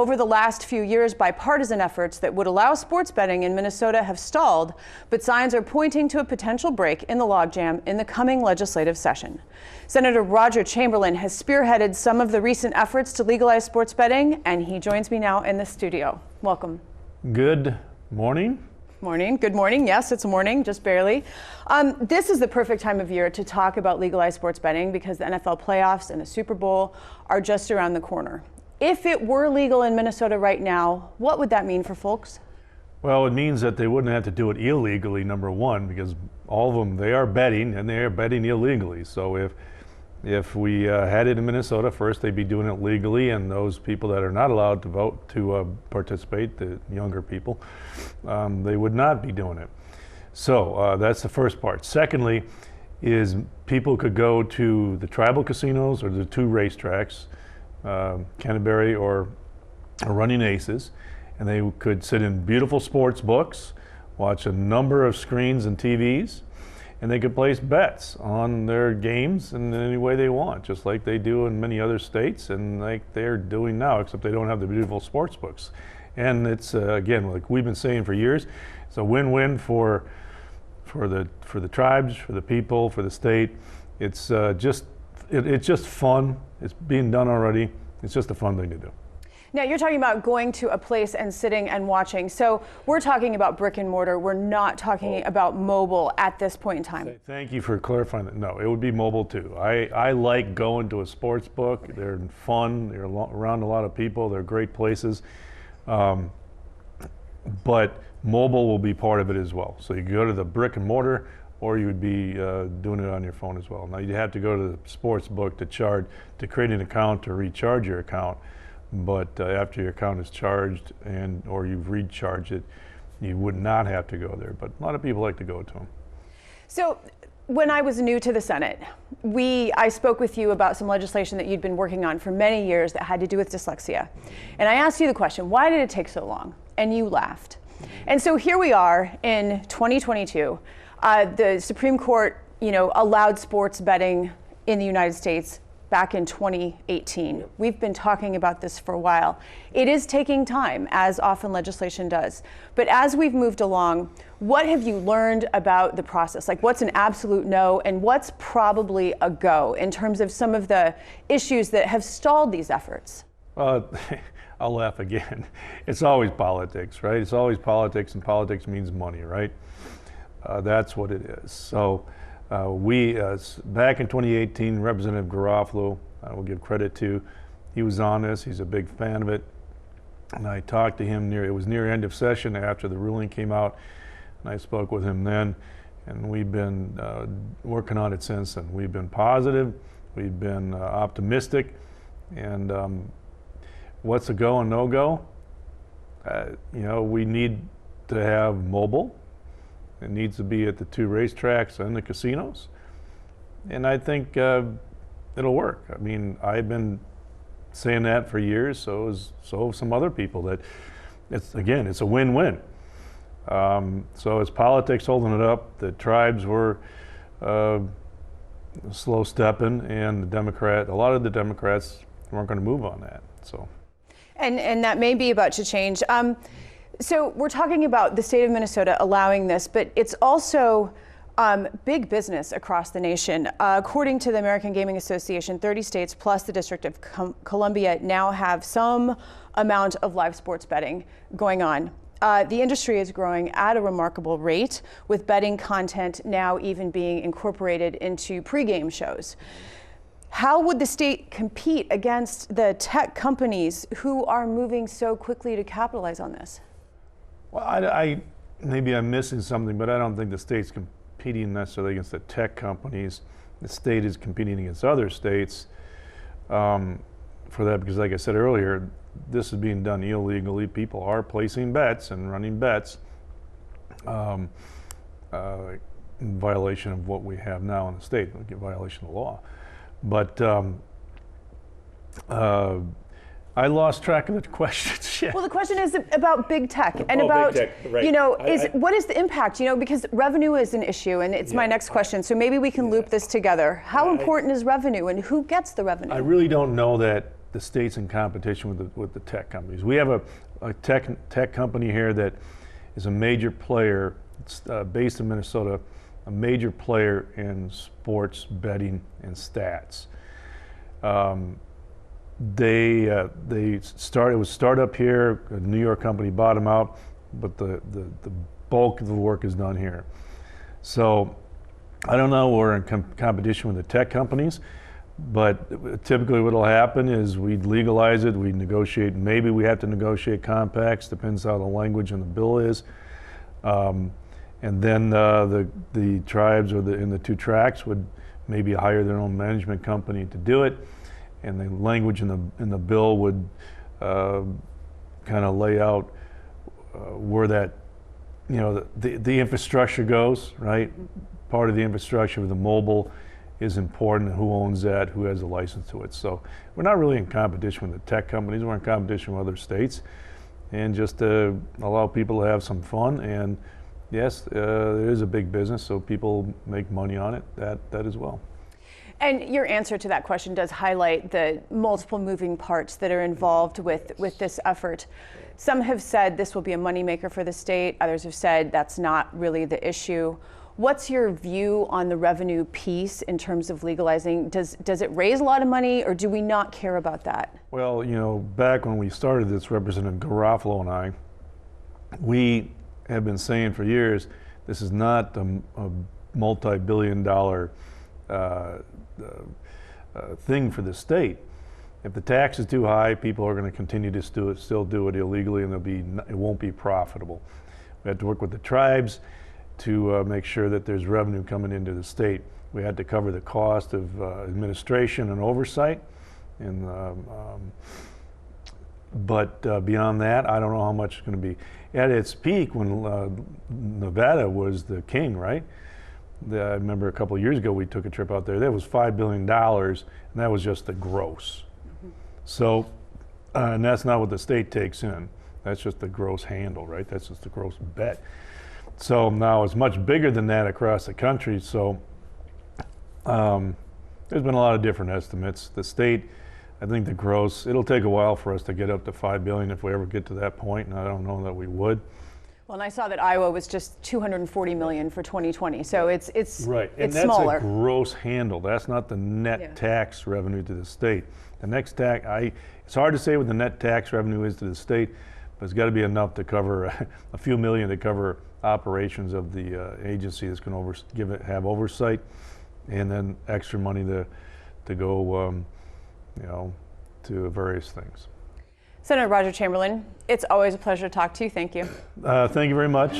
over the last few years, bipartisan efforts that would allow sports betting in Minnesota have stalled, but signs are pointing to a potential break in the logjam in the coming legislative session. Senator Roger Chamberlain has spearheaded some of the recent efforts to legalize sports betting, and he joins me now in the studio. Welcome. Good morning. Morning. Good morning. Yes, it's morning, just barely. This is the perfect time of year to talk about legalized sports betting because the NFL playoffs and the Super Bowl are just around the corner. If it were legal in Minnesota right now, what would that mean for folks? Well, it means that they wouldn't have to do it illegally, number one, because all of them, they are betting, and they are betting illegally. So if we had it in Minnesota, first they'd be doing it legally, and those people that are not allowed to vote to participate, the younger people, they would not be doing it. So that's the first part. Secondly, is people could go to the tribal casinos or the two racetracks, Canterbury or Running Aces, and they could sit in beautiful sports books, watch a number of screens and TVs, and they could place bets on their games in any way they want, just like they do in many other states and like they're doing now, except they don't have the beautiful sports books. And it's, again, like we've been saying for years, it's a win-win for the tribes, for the people, for the state. It's just fun. It's being done already. It's just a fun thing to do. Now, you're talking about going to a place and sitting and watching. So we're talking about brick and mortar. We're not talking about mobile at this point in time. Thank you for clarifying that. No, it would be mobile too. I like going to a sports book. They're fun. They're around a lot of people. They're great places. But mobile will be part of it as well. So you go to the brick and mortar, or you would be doing it on your phone as well. Now, you have to go to the sports book to create an account to recharge your account. But after your account is charged or you've recharged it, you would not have to go there. But a lot of people like to go to them. So when I was new to the Senate, I spoke with you about some legislation that you'd been working on for many years that had to do with dyslexia. And I asked you the question, why did it take so long? And you laughed. And so here we are in 2022. The Supreme Court, allowed sports betting in the United States back in 2018. We've been talking about this for a while. It is taking time, as often legislation does. But as we've moved along, what have you learned about the process? Like, what's an absolute no and what's probably a go in terms of some of the issues that have stalled these efforts? I'll laugh again. It's always politics, right? It's always politics, and politics means money, right? That's what it is. So. Back in 2018, Representative Garofalo, I will give credit to, he was on this, he's a big fan of it. And I talked to him it was near end of session after the ruling came out, and I spoke with him then, and we've been working on it since then. We've been positive, we've been optimistic, and what's a go and no go? We need to have mobile. It needs to be at the two racetracks and the casinos. And I think it'll work. I mean, I've been saying that for years, so have some other people, that it's a win-win. So it's politics holding it up. The tribes were slow stepping, and a lot of the Democrats weren't going to move on that. So. And that may be about to change. So we're talking about the state of Minnesota allowing this, but it's also big business across the nation. According to the American Gaming Association, 30 states plus the District of Columbia now have some amount of live sports betting going on. The industry is growing at a remarkable rate, with betting content now even being incorporated into pregame shows. How would the state compete against the tech companies who are moving so quickly to capitalize on this? Well, maybe I'm missing something, but I don't think the state's competing necessarily against the tech companies. The state is competing against other states for that, because like I said earlier, this is being done illegally. People are placing bets and running bets in violation of what we have now in the state, in violation of the law. But I lost track of the question. Shit. Well, the question is about big tech and big tech, right. What is the impact? Because revenue is an issue, and it's my next question. So maybe we can loop this together. How important is revenue, and who gets the revenue? I really don't know that the state's in competition with the tech companies. We have a tech company here that is a major player, based in Minnesota, a major player in sports betting and stats. It was start up here, a New York company bought them out, but the bulk of the work is done here. So I don't know, we're in competition with the tech companies, but typically what will happen is we'd legalize it, we negotiate, maybe we have to negotiate compacts, depends how the language in the bill is. And then the tribes in the two tracts would maybe hire their own management company to do it, and the language in the bill would kind of lay out where that, the infrastructure goes, right? Part of the infrastructure of the mobile is important, who owns that, who has a license to it. So we're not really in competition with the tech companies, we're in competition with other states, and just to allow people to have some fun. And yes, it is a big business, so people make money on it, that as well. And your answer to that question does highlight the multiple moving parts that are involved with this effort. Some have said this will be a moneymaker for the state. Others have said that's not really the issue. What's your view on the revenue piece in terms of legalizing? Does it raise a lot of money, or do we not care about that? Well, back when we started this, Representative Garofalo and I, we have been saying for years, this is not a multi-billion-dollar thing for the state. If the tax is too high, people are going to continue to still do it illegally, and it won't be profitable. We had to work with the tribes to make sure that there's revenue coming into the state. We had to cover the cost of administration and oversight, but beyond that, I don't know how much it's going to be. At its peak, when Nevada was the king, right? I remember a couple of years ago we took a trip out there. That was $5 billion, and that was just the gross. Mm-hmm. So, and that's not what the state takes in. That's just the gross handle, right? That's just the gross bet. So now it's much bigger than that across the country. So there's been a lot of different estimates. The state, I think the gross, it'll take a while for us to get up to $5 billion if we ever get to that point, and I don't know that we would. Well, and I saw that Iowa was just $240 million for 2020, so it's right, and it's that's smaller. A gross handle. That's not the net tax revenue to the state. The next tax, it's hard to say what the net tax revenue is to the state, but it's got to be enough to cover a few million to cover operations of the agency that's going to have oversight, and then extra money to go, to various things. Senator Roger Chamberlain, it's always a pleasure to talk to you. Thank you. Thank you very much.